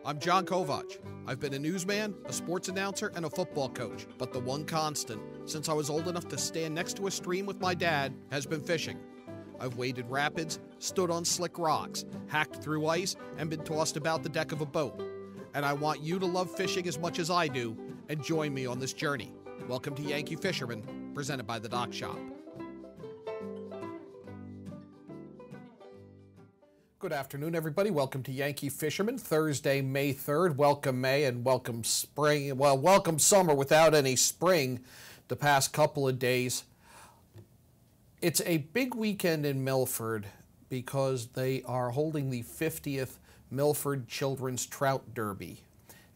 I'm John Kovach. I've been a newsman, a sports announcer, and a football coach, but the one constant, since I was old enough to stand next to a stream with my dad, has been fishing. I've waded rapids, stood on slick rocks, hacked through ice, and been tossed about the deck of a boat. And I want you to love fishing as much as I do, and join me on this journey. Welcome to Yankee Fisherman, presented by the Dock Shop. Good afternoon, everybody. Welcome to Yankee Fisherman, Thursday, May 3rd. Welcome May and welcome spring. Well, welcome summer without any spring the past couple of days. It's a big weekend in Milford because they are holding the 50th Milford Children's Trout Derby.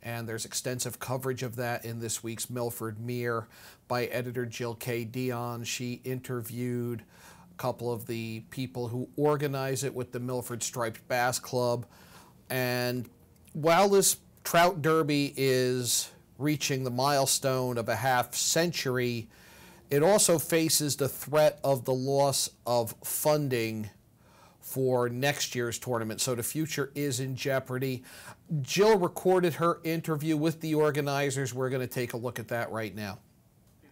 And there's extensive coverage of that in this week's Milford Mirror by editor Jill K. Dion. She interviewed couple of the people who organize it with the Milford Striped Bass Club. And while this trout derby is reaching the milestone of a half century, it also faces the threat of the loss of funding for next year's tournament. So the future is in jeopardy. Jill recorded her interview with the organizers. We're going to take a look at that right now.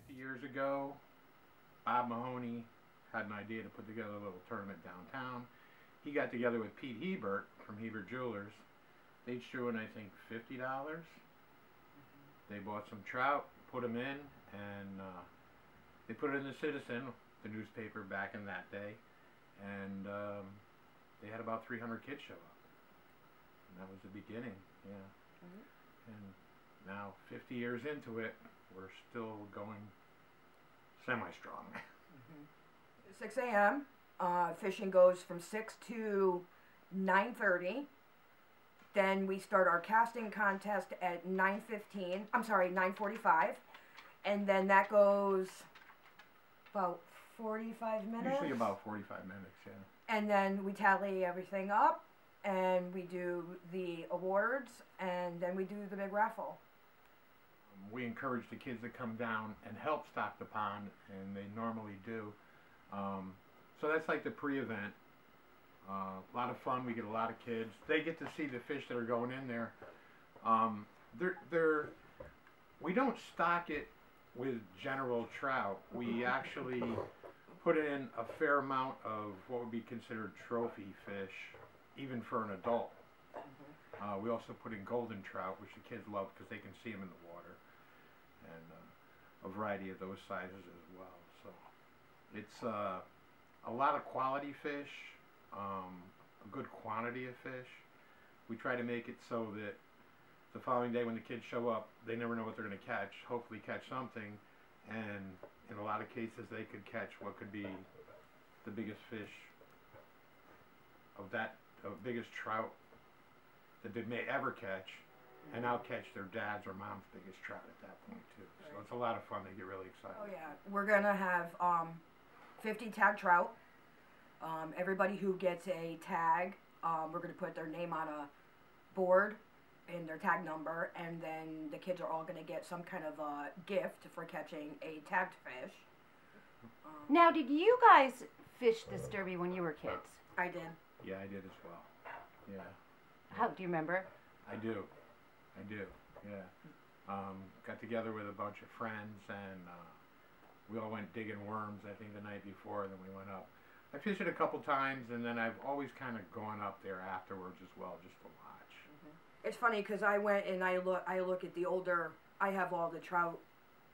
50 years ago, Bob Mahoney had an idea to put together a little tournament downtown. He got together with Pete Hebert from Hebert Jewelers. They threw in, I think, $50. They bought some trout, put them in, and they put it in the Citizen, the newspaper back in that day, and they had about 300 kids show up. And that was the beginning, yeah. And now, 50 years into it, we're still going semi-strong. 6 a.m. Fishing goes from 6 to 9:30. Then we start our casting contest at 9:45. And then that goes about 45 minutes. Usually about 45 minutes, yeah. And then we tally everything up, and we do the awards, and then we do the big raffle. We encourage the kids to come down and help stock the pond, and they normally do. So that's like the pre-event. A lot of fun. We get a lot of kids. They get to see the fish that are going in there. We don't stock it with general trout. We actually put in a fair amount of what would be considered trophy fish, even for an adult. We also put in golden trout, which the kids love because they can see them in the water, and a variety of those sizes as well. So it's a lot of quality fish, a good quantity of fish. We try to make it so that the following day when the kids show up, they never know what they're going to catch, hopefully catch something, and in a lot of cases they could catch what could be the biggest fish of that, the biggest trout that they may ever catch, and I'll catch their dad's or mom's biggest trout at that point too. So it's a lot of fun. They get really excited. Oh yeah, we're gonna have 50 tag trout. Everybody who gets a tag, we're going to put their name on a board and their tag number, and then the kids are all going to get some kind of a gift for catching a tagged fish. Now, did you guys fish this derby when you were kids? I did. Yeah, I did as well. Yeah. How do you remember? I do, yeah. Got together with a bunch of friends, and we all went digging worms, I think, the night before, and then we went up. I fished it a couple times, and then I've always kind of gone up there afterwards as well, just to watch. It's funny because I went and I look at the older, I have all the trout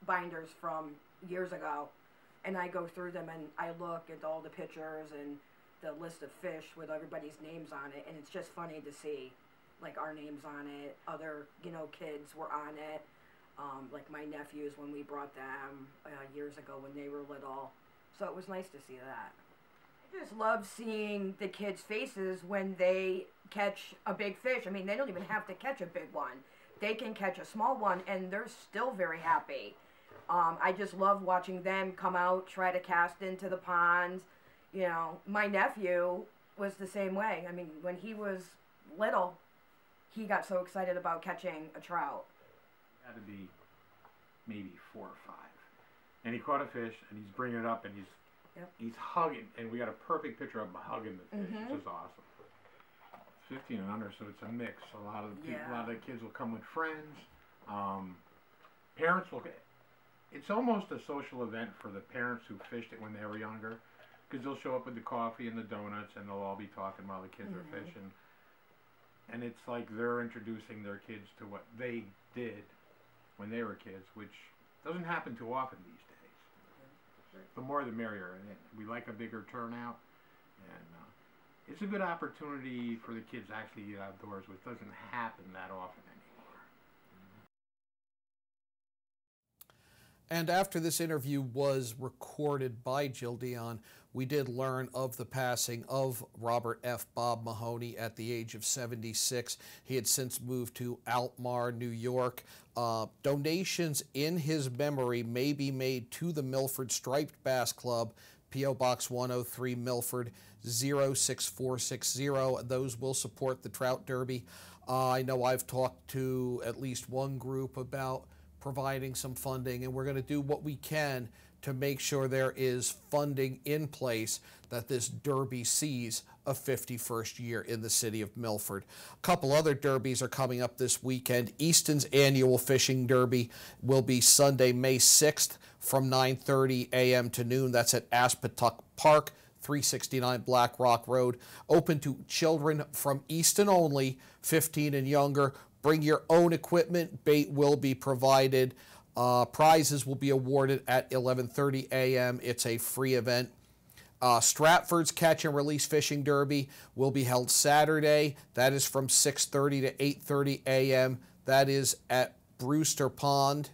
binders from years ago, and I go through them and I look at all the pictures and the list of fish with everybody's names on it, and it's just funny to see, like, our names on it. Other, kids were on it. Like my nephews when we brought them years ago when they were little. So it was nice to see that. I just love seeing the kids' faces when they catch a big fish. I mean, they don't even have to catch a big one. They can catch a small one and they're still very happy. I just love watching them come out, try to cast into the ponds. My nephew was the same way. I mean, when he was little, he got so excited about catching a trout. Had to be maybe 4 or 5, and he caught a fish, and he's bringing it up, and he's hugging, and we got a perfect picture of him hugging the fish. It's just awesome. 15 and under, so it's a mix. A lot of the kids will come with friends. Parents will. It's almost a social event for the parents who fished it when they were younger, because they'll show up with the coffee and the donuts, and they'll all be talking while the kids are fishing. And it's like they're introducing their kids to what they did when they were kids, which doesn't happen too often these days. The more the merrier. And we like a bigger turnout, and it's a good opportunity for the kids to actually get outdoors, which doesn't happen that often anymore. And after this interview was recorded by Jill Dion, we did learn of the passing of Robert F. Bob Mahoney at the age of 76. He had since moved to Alkmaar, New York. Donations in his memory may be made to the Milford Striped Bass Club, P.O. Box 103, Milford 06460. Those will support the Trout Derby. I know I've talked to at least one group about providing some funding, and we're going to do what we can to make sure there is funding in place that this derby sees a 51st year in the city of Milford. A couple other derbies are coming up this weekend. Easton's annual fishing derby will be Sunday, May 6th from 9:30 a.m. to noon. That's at Aspetuck Park, 369 Black Rock Road. Open to children from Easton only, 15 and younger. Bring your own equipment. Bait will be provided. Prizes will be awarded at 11:30 a.m. It's a free event. Stratford's Catch and Release Fishing Derby will be held Saturday. That is from 6:30 to 8:30 a.m. That is at Brewster Pond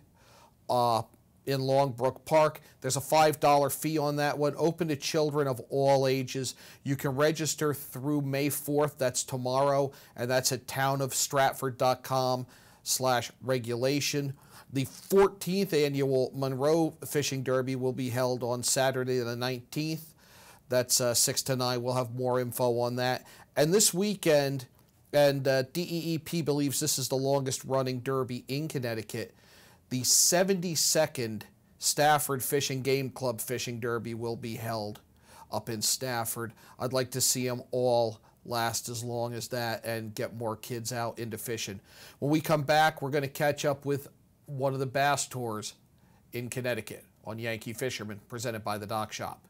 in Longbrook Park. There's a $5 fee on that one, open to children of all ages. You can register through May 4th, that's tomorrow, and that's at townofstratford.com/regulation. The 14th annual Monroe Fishing Derby will be held on Saturday the 19th. That's 6 to 9. We'll have more info on that. And this weekend, and DEEP believes this is the longest running derby in Connecticut, the 72nd Stafford Fish and Game Club Fishing Derby will be held up in Stafford. I'd like to see them all last as long as that and get more kids out into fishing. When we come back, we're going to catch up with one of the bass tours in Connecticut on Yankee Fisherman, presented by the Dock Shop.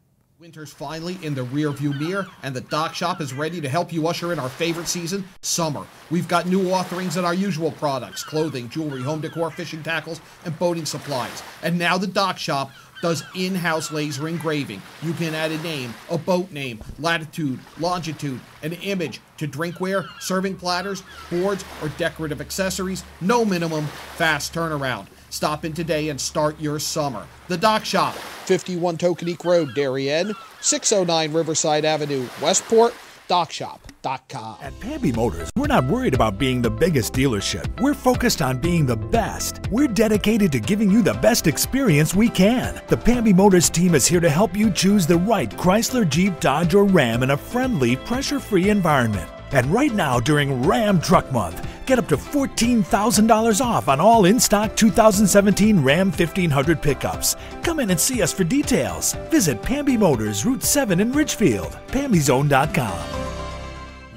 Winter's finally in the rearview mirror, and the Dock Shop is ready to help you usher in our favorite season, summer. We've got new offerings in our usual products: clothing, jewelry, home decor, fishing tackles, and boating supplies. And now the Dock Shop does in-house laser engraving. You can add a name, a boat name, latitude, longitude, an image to drinkware, serving platters, boards, or decorative accessories. No minimum, fast turnaround. Stop in today and start your summer. The Dock Shop, 51 Tokenique Road, Darien, 609 Riverside Avenue, Westport, dockshop.com. At Pamby Motors, we're not worried about being the biggest dealership. We're focused on being the best. We're dedicated to giving you the best experience we can. The Pamby Motors team is here to help you choose the right Chrysler, Jeep, Dodge, or Ram in a friendly, pressure-free environment. And right now, during Ram Truck Month, get up to $14,000 off on all in-stock 2017 Ram 1500 pickups. Come in and see us for details. Visit Pamby Motors, Route 7 in Ridgefield, PambyZone.com.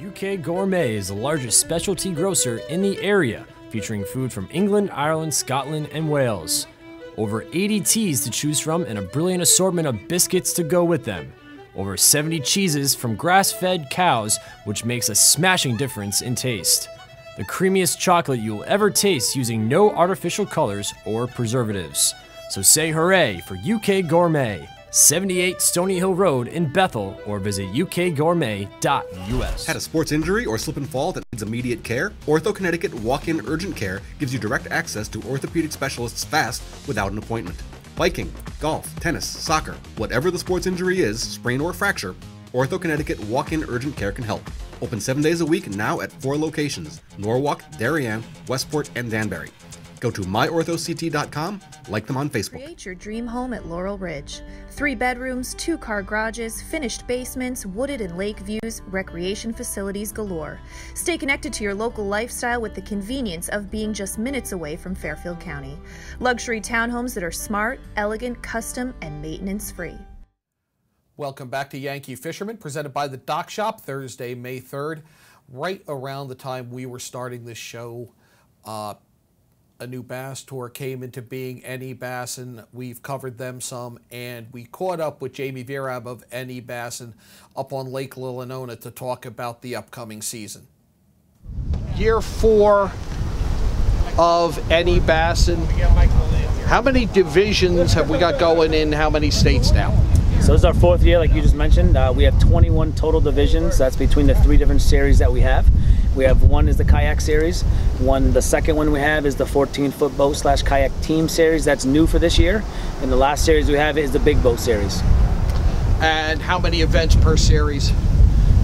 UK Gourmet is the largest specialty grocer in the area, featuring food from England, Ireland, Scotland, and Wales. Over 80 teas to choose from and a brilliant assortment of biscuits to go with them. Over 70 cheeses from grass-fed cows, which makes a smashing difference in taste. The creamiest chocolate you'll ever taste using no artificial colors or preservatives. So say hooray for UK Gourmet, 78 Stony Hill Road in Bethel, or visit ukgourmet.us. Had a sports injury or slip and fall that needs immediate care? Ortho Connecticut Walk-In Urgent Care gives you direct access to orthopedic specialists fast without an appointment. Biking, golf, tennis, soccer, whatever the sports injury is, sprain or fracture, Ortho Connecticut Walk-In Urgent Care can help. Open 7 days a week now at 4 locations: Norwalk, Darien, Westport, and Danbury. Go to myorthoct.com, like them on Facebook. Create your dream home at Laurel Ridge. 3 bedrooms, 2-car garages, finished basements, wooded and lake views, recreation facilities galore. Stay connected to your local lifestyle with the convenience of being just minutes away from Fairfield County. Luxury townhomes that are smart, elegant, custom, and maintenance-free. Welcome back to Yankee Fisherman, presented by the Dock Shop, Thursday, May 3rd. right around the time we were starting this show, a new bass tour came into being, Any Bassin. We've covered them some, and we caught up with Jamie Virab of Any Bassin up on Lake Lillonona to talk about the upcoming season. Year 4 of Any Bassin. How many divisions have we got going in how many states now? So this is our 4th year, like you just mentioned. We have 21 total divisions. That's between the 3 different series that we have. We have one is the kayak series. The second one we have is the 14-foot boat / kayak team series. That's new for this year. And the last series we have is the big boat series. And how many events per series?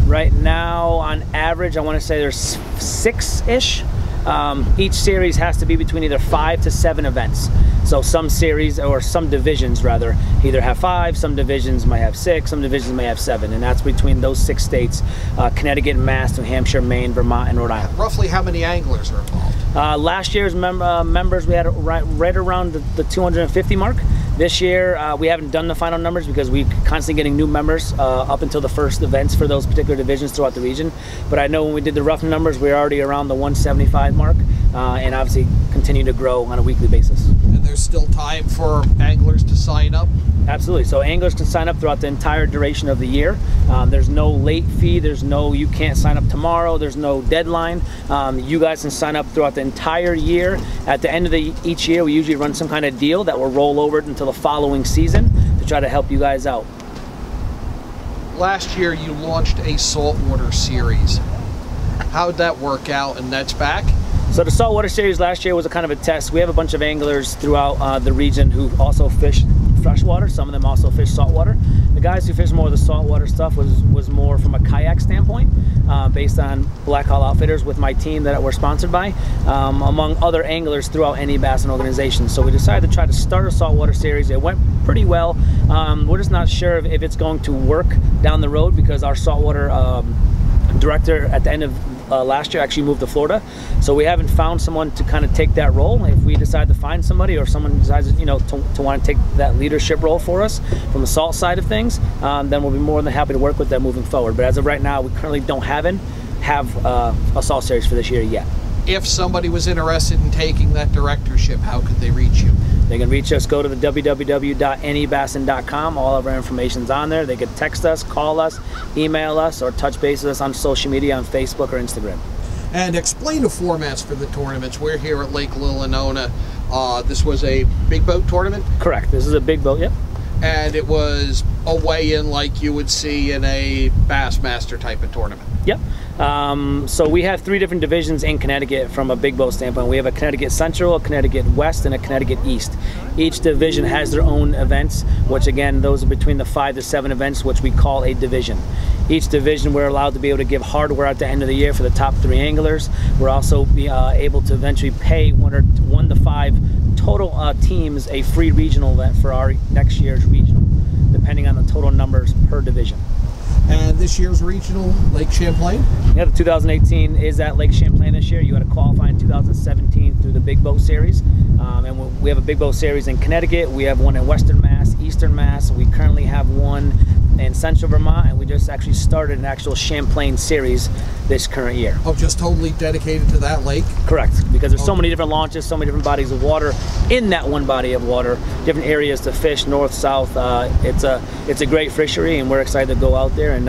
Right now, on average, I want to say there's 6-ish. Each series has to be between either 5 to 7 events. So some series, or some divisions rather, either have 5, some divisions might have 6, some divisions may have 7, and that's between those 6 states: Connecticut, Mass, New Hampshire, Maine, Vermont, and Rhode Island. Roughly how many anglers are involved? Last year's members, we had right around the 250 mark. This year, we haven't done the final numbers because we're constantly getting new members up until the first events for those particular divisions throughout the region. But I know when we did the rough numbers, we're already around the 175 mark, and obviously continue to grow on a weekly basis. And there's still time for anglers to sign up? Absolutely. So anglers can sign up throughout the entire duration of the year. There's no late fee. There's no, you can't sign up tomorrow. There's no deadline. You guys can sign up throughout the entire year. At the end of each year, we usually run some kind of deal that will roll over until the following season to try to help you guys out. Last year, you launched a saltwater series. How did that work out? And that's back? So the saltwater series last year was a kind of a test. We have a bunch of anglers throughout the region who also fish freshwater. Some of them also fish saltwater. The guys who fish more of the saltwater stuff was more from a kayak standpoint, based on Black Hall Outfitters with my team that we're sponsored by, among other anglers throughout Any Bassin organization. So we decided to try to start a saltwater series. It went pretty well. We're just not sure if it's going to work down the road because our saltwater director at the end of last year actually moved to Florida, so we haven't found someone to kind of take that role. If we decide to find somebody, or someone decides, you know, to want to take that leadership role for us from the salt side of things, then we'll be more than happy to work with them moving forward. But as of right now, we currently don't have a salt series for this year yet. If somebody was interested in taking that directorship, how could they reach you? They can reach us, go to the www.anybassin.com. All of our information's on there. They could text us, call us, email us, or touch base with us on social media on Facebook or Instagram. And explain the formats for the tournaments. We're here at Lake Lillonona. This was a big boat tournament? Correct. This is a big boat, yep. And it was a weigh-in like you would see in a Bassmaster type of tournament? Yep. So we have 3 different divisions in Connecticut from a big boat standpoint. We have a Connecticut Central, a Connecticut West, and a Connecticut East. Each division has their own events, which again, those are between the 5 to 7 events, which we call a division. Each division, we're allowed to be able to give hardware at the end of the year for the top 3 anglers. We're also able to eventually pay 1 to 5 total teams a free regional event for our next year's regional, depending on the total numbers per division. And this year's regional, Lake Champlain? Yeah, the 2018 is at Lake Champlain this year. You had to qualify in 2017 through the Big Boat Series. And we have a Big Boat Series in Connecticut. We have one in Western Mass, Eastern Mass. We currently have one in Central Vermont, and we just actually started an actual Champlain series this current year. Oh, just totally dedicated to that lake? Correct, because there's so many different launches, so many different bodies of water in that one body of water, different areas to fish, north, south. It's a great fishery, and we're excited to go out there and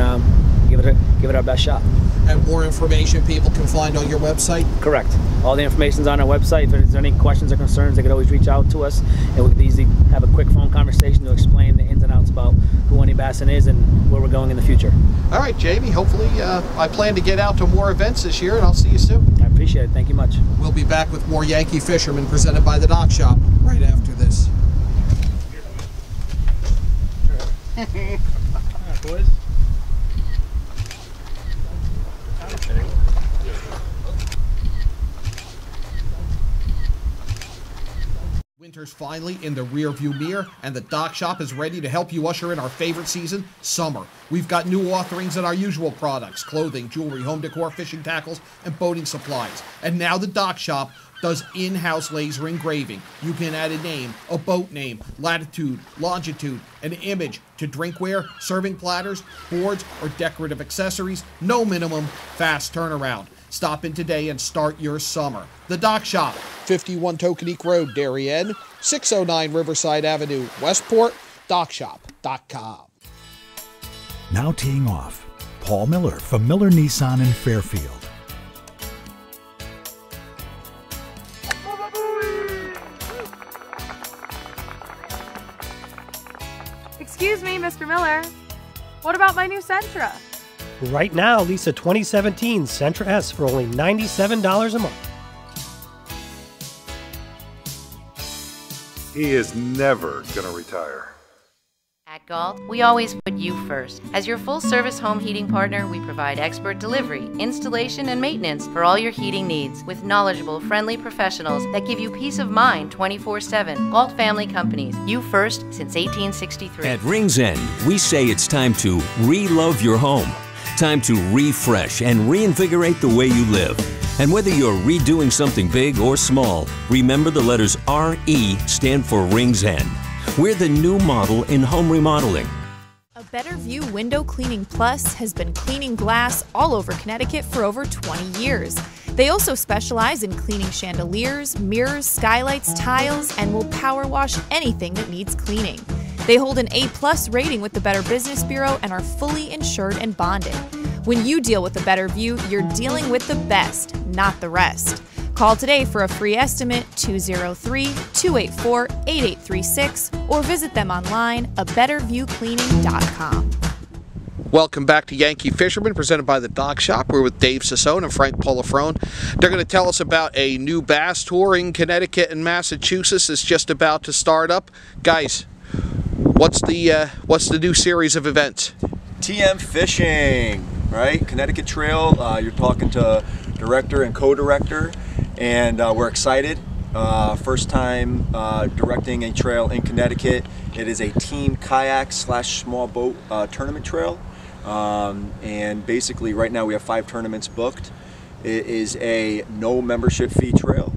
give it our best shot. And more information people can find on your website? Correct. All the information's on our website. If there's any questions or concerns, they could always reach out to us, and we could easily have a quick phone conversation to explain the ins and outs about who Any Bassin is and where we're going in the future. All right, Jamie, hopefully I plan to get out to more events this year, and I'll see you soon. I appreciate it. Thank you much. We'll be back with more Yankee Fisherman presented by the Dock Shop right after this. All right, boys. Winter's finally in the rearview mirror, and the Dock Shop is ready to help you usher in our favorite season, summer. We've got new offerings in our usual products: clothing, jewelry, home decor, fishing tackles, and boating supplies. And now the Dock Shop does in-house laser engraving. You can add a name, a boat name, latitude, longitude, an image to drinkware, serving platters, boards, or decorative accessories. No minimum, fast turnaround. Stop in today and start your summer. The Dock Shop, 51 Tokenique Road, Darien, 609 Riverside Avenue, Westport, dockshop.com. Now teeing off, Paul Miller from Miller Nissan in Fairfield. Excuse me, Mr. Miller. What about my new Sentra? Right now, lease a 2017 Sentra S for only $97 a month. He is never going to retire. At Galt, we always put you first. As your full-service home heating partner, we provide expert delivery, installation, and maintenance for all your heating needs with knowledgeable, friendly professionals that give you peace of mind 24/7. Galt Family Companies, you first since 1863. At Rings End, we say it's time to re-love your home. Time to refresh and reinvigorate the way you live. And whether you're redoing something big or small, remember the letters RE stand for Rings End. We're the new model in home remodeling. A Better View Window Cleaning Plus has been cleaning glass all over Connecticut for over 20 years. They also specialize in cleaning chandeliers, mirrors, skylights, tiles, and will power wash anything that needs cleaning. They hold an A+ rating with the Better Business Bureau and are fully insured and bonded. When you deal with a Better View, you're dealing with the best, not the rest. Call today for a free estimate, 203-284-8836, or visit them online, abetterviewcleaning.com. Welcome back to Yankee Fisherman, presented by the Dock Shop. We're with Dave Sassone and Frank Polifrone. They're going to tell us about a new bass tour in Connecticut and Massachusetts. It's just about to start up. Guys, what's the new series of events? TM Fishing, right? Connecticut Trail. You're talking to director and co-director, and we're excited. First time directing a trail in Connecticut. It is a team kayak / small boat tournament trail, and basically right now we have 5 tournaments booked. It is a no membership fee trail,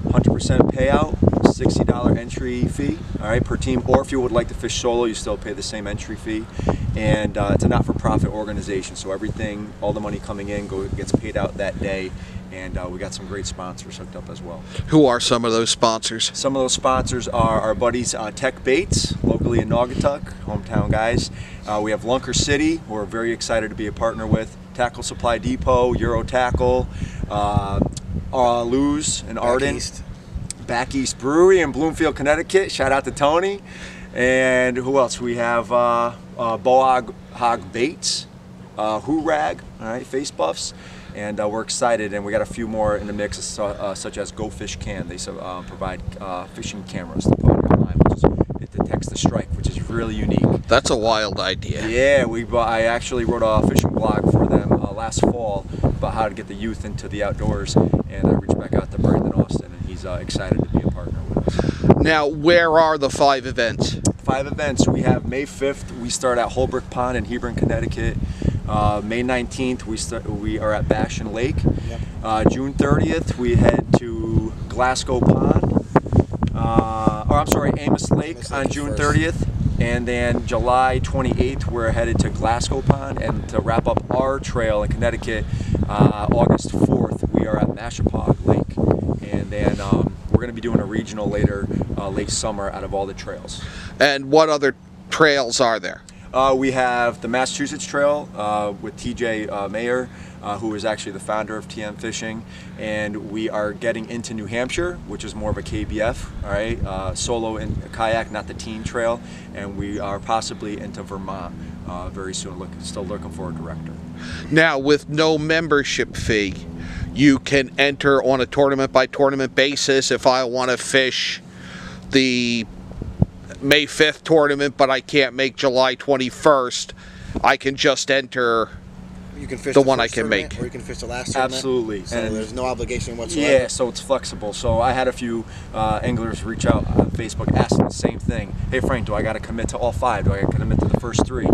100% payout, $60 entry fee, all right, per team. Or if you would like to fish solo, you still pay the same entry fee. And it's a not-for-profit organization, so everything, all the money coming in gets paid out that day. And we got some great sponsors hooked up as well. Who are some of those sponsors? Some of those sponsors are our buddies Tech Baits, locally in Naugatuck, hometown guys. We have Lunker City, who we're very excited to be a partner with. Tackle Supply Depot, Euro Tackle, Luz and Arden. Back East Brewery in Bloomfield, Connecticut. Shout out to Tony. And who else? We have Boag Hog Baits, Hoorag, all right, Face Buffs. And we're excited, and we got a few more in the mix, such as Go Fish Can. They provide fishing cameras to put on your line, it detects the strike, which is really unique. That's a wild idea. Yeah, I actually wrote a fishing blog for them last fall about how to get the youth into the outdoors, and I reached back out to Brandon Austin, and he's excited to be a partner with us. Now, where are the 5 events? 5 events. We have May 5th, we start at Holbrook Pond in Hebron, Connecticut. May 19th, we are at Bashan Lake. Yep. June 30th, we head to Glasgow Pond. Amos Lake on June 30th. And then July 28th, we're headed to Glasgow Pond. And to wrap up our trail in Connecticut, August 4th, we are at Mashapaug Lake. And then we're going to be doing a regional later, late summer, out of all the trails. And what other trails are there? We have the Massachusetts Trail with TJ Mayer, who is actually the founder of TM Fishing, and we are getting into New Hampshire, which is more of a KBF, all right, solo and kayak, not the team trail, and we are possibly into Vermont very soon. Still looking for a director. Now, with no membership fee, you can enter on a tournament-by-tournament basis. If I want to fish the May 5th tournament, but I can't make July 21st, I can just enter the one I can make. Or you can fish the last tournament. Absolutely. So and there's no obligation whatsoever. Yeah, so it's flexible. So I had a few anglers reach out on Facebook asking the same thing. Hey Frank, do I got to commit to all 5? Do I got to commit to the first 3?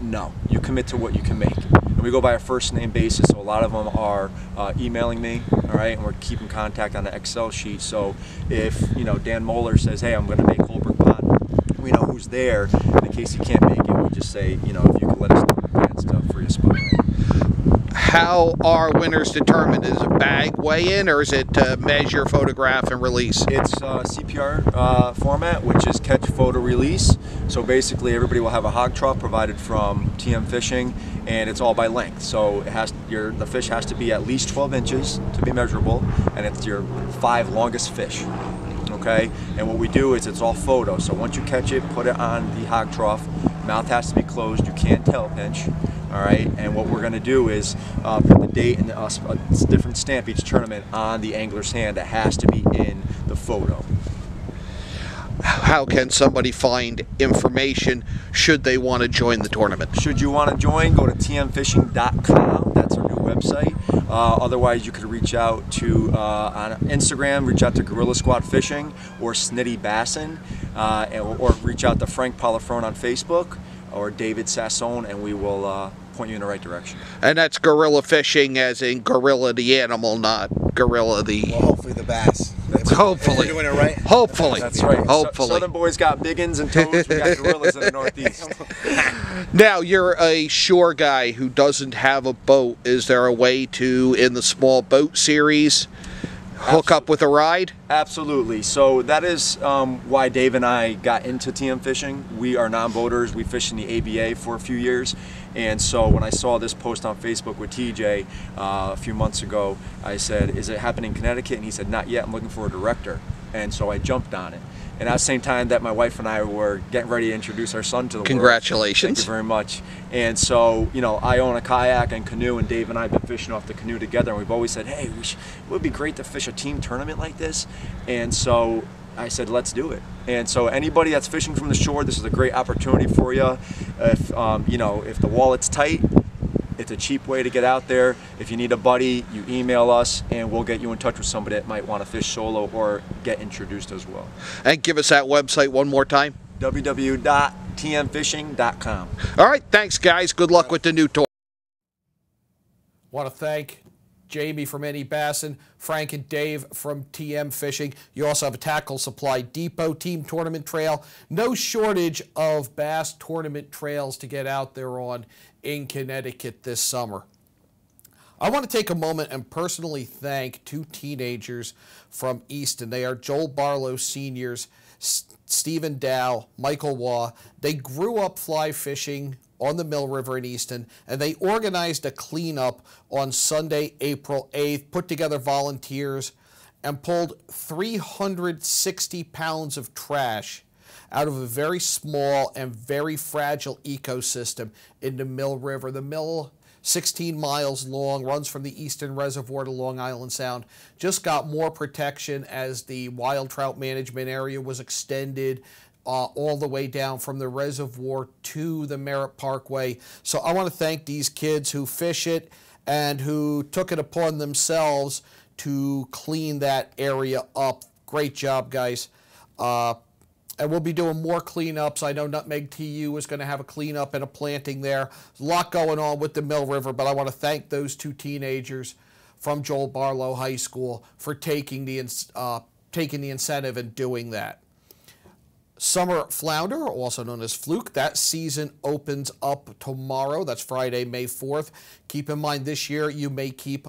No, you commit to what you can make. and we go by a first name basis. So a lot of them are emailing me, all right, and we're keeping contact on the Excel sheet. So if Dan Moeller says, hey, I'm going to make Holbrook Pond, we know who's there. And in case he can't make it, we just say, if you could let us know in advance to free a spot. How are winners determined? Is it bag weigh-in, or is it measure, photograph, and release? It's CPR format, which is catch, photo, release. So basically, everybody will have a hog trough provided from TM Fishing, and it's all by length. So the fish has to be at least 12 inches to be measurable, and it's your 5 longest fish. Okay, and what we do is it's all photo. So once you catch it, put it on the hog trough. Mouth has to be closed. You can't tail pinch. All right, and what we're going to do is put the date and a different stamp each tournament on the angler's hand. That has to be in the photo. How can somebody find information should they want to join the tournament? Should you want to join, go to tmfishing.com. That's our new website. Otherwise, you could reach out to on Instagram, reach out to Gorilla Squad Fishing or Snitty Bassin, or reach out to Frank Polifrone on Facebook or David Sassone, and we will point you in the right direction. And that's gorilla fishing as in gorilla the animal, not gorilla the... Well, hopefully the bass. Hopefully. We're doing it right. Hopefully. That's right. Hopefully. Southern boys got biggins and toads. We got gorillas in the Northeast. Now, you're a shore guy who doesn't have a boat. Is there a way to, in the small boat series, hook up with a ride? Absolutely. So that is why Dave and I got into TM Fishing. We are non-boaters. We fished in the ABA for a few years. And so when I saw this post on Facebook with TJ a few months ago, I said, is it happening in Connecticut? And he said, not yet. I'm looking for a director. And so I jumped on it. And at the same time that my wife and I were getting ready to introduce our son to the world. Congratulations. Thank you very much. And so, I own a kayak and canoe, and Dave and I have been fishing off the canoe together, and we've always said, hey, it would be great to fish a team tournament like this. And so I said, let's do it. And so anybody that's fishing from the shore, this is a great opportunity for you. If, if the wallet's tight, it's a cheap way to get out there. If you need a buddy, you email us, and we'll get you in touch with somebody that might want to fish solo or get introduced as well. And give us that website one more time. www.tmfishing.com. All right, thanks, guys. Good luck with the new tour. Want to thank Jamie from Any Bassin, Frank and Dave from TM Fishing. You also have a Tackle Supply Depot team tournament trail. No shortage of bass tournament trails to get out there on in Connecticut this summer. I want to take a moment and personally thank 2 teenagers from Easton. They are Joel Barlow seniors, Stephen Dow, Michael Waugh. They grew up fly fishing on the Mill River in Easton, and they organized a cleanup on Sunday, April 8th, put together volunteers, and pulled 360 pounds of trash out of a very small and very fragile ecosystem in the Mill River. The Mill, 16 miles long, runs from the Eastern Reservoir to Long Island Sound, just got more protection as the wild trout management area was extended all the way down from the reservoir to the Merritt Parkway. So I want to thank these kids who fish it and who took it upon themselves to clean that area up. Great job, guys. And we'll be doing more cleanups. I know Nutmeg TU is going to have a cleanup and a planting there. There's a lot going on with the Mill River, but I want to thank those 2 teenagers from Joel Barlow High School for taking the incentive and doing that. Summer Flounder, also known as Fluke, that season opens up tomorrow. That's Friday, May 4th. Keep in mind this year you may keep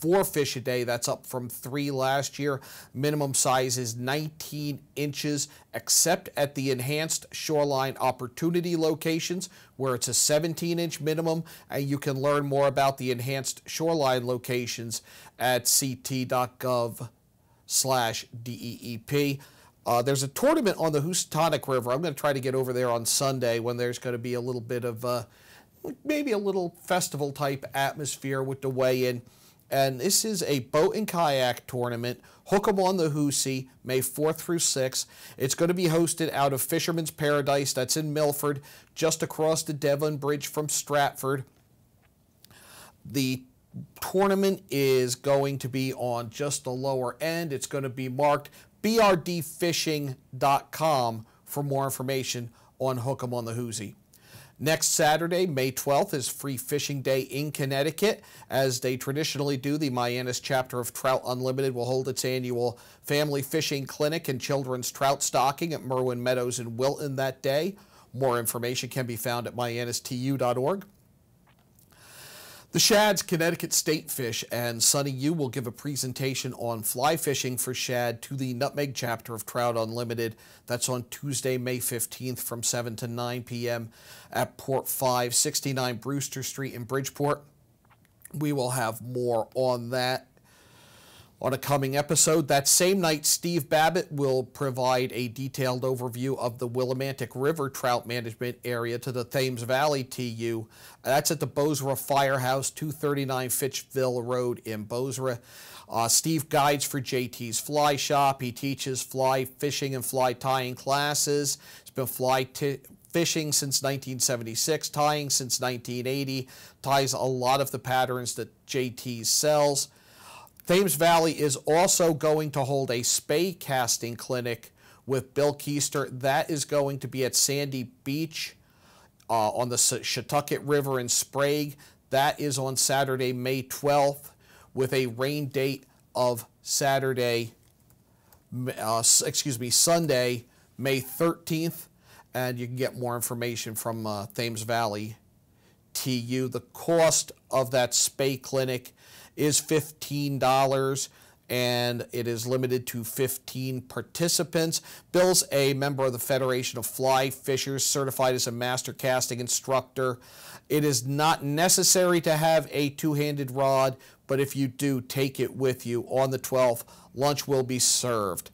4 fish a day. That's up from 3 last year. Minimum size is 19 inches, except at the enhanced shoreline opportunity locations where it's a 17-inch minimum. And you can learn more about the enhanced shoreline locations at ct.gov/DEEP. There's a tournament on the Housatonic River. I'm going to try to get over there on Sunday when there's going to be a little bit of maybe a little festival type atmosphere with the weigh-in. And this is a boat and kayak tournament. Hook 'em on the Hoosie, May 4th through 6th. It's going to be hosted out of Fisherman's Paradise. That's in Milford, just across the Devon Bridge from Stratford. The tournament is going to be on just the lower end. It's going to be marked brdfishing.com for more information on Hook 'em on the Hoosie. Next Saturday, May 12th, is Free Fishing Day in Connecticut. As they traditionally do, the Mianus chapter of Trout Unlimited will hold its annual family fishing clinic and children's trout stocking at Merwin Meadows in Wilton that day. More information can be found at mianustu.org. The Shad's Connecticut State Fish and Sunny U will give a presentation on fly fishing for shad to the Nutmeg chapter of Trout Unlimited. That's on Tuesday, May 15th from 7 to 9 p.m. at Port 569 Brewster Street in Bridgeport. We will have more on that on a coming episode. That same night, Steve Babbitt will provide a detailed overview of the Willimantic River trout management area to the Thames Valley TU. That's at the Bozrah Firehouse, 239 Fitchville Road in Bozrah. Steve guides for JT's Fly Shop. He teaches fly fishing and fly tying classes. He's been fishing since 1976, tying since 1980, ties a lot of the patterns that JT sells. Thames Valley is also going to hold a spay casting clinic with Bill Keister. That is going to be at Sandy Beach on the Shetucket River in Sprague. That is on Saturday, May 12th, with a rain date of Sunday, May 13th. And you can get more information from Thames Valley TU. The cost of that spay clinic is $15, and it is limited to 15 participants. Bill's a member of the Federation of Fly Fishers, certified as a master casting instructor. It is not necessary to have a two-handed rod, but if you do, take it with you. On the 12th, lunch will be served.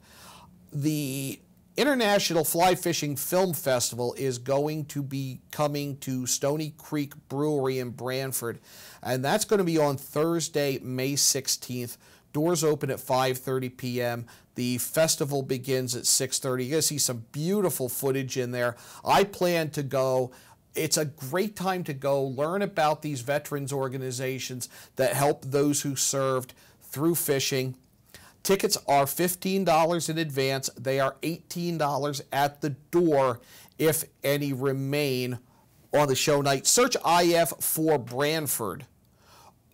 The International Fly Fishing Film Festival is going to be coming to Stony Creek Brewery in Branford, and that's going to be on Thursday, May 16th. Doors open at 5:30 p.m. The festival begins at 6:30. You're going to see some beautiful footage in there. I plan to go. It's a great time to go learn about these veterans organizations that help those who served through fishing. Tickets are $15 in advance. They are $18 at the door if any remain on the show night. Search IF for Branford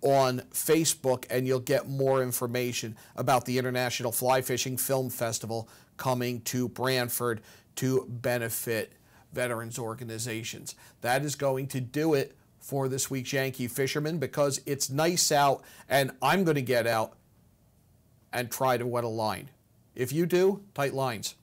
on Facebook and you'll get more information about the International Fly Fishing Film Festival coming to Branford to benefit veterans organizations. That is going to do it for this week's Yankee Fisherman, because it's nice out and I'm going to get out and try to wet a line. If you do, tight lines.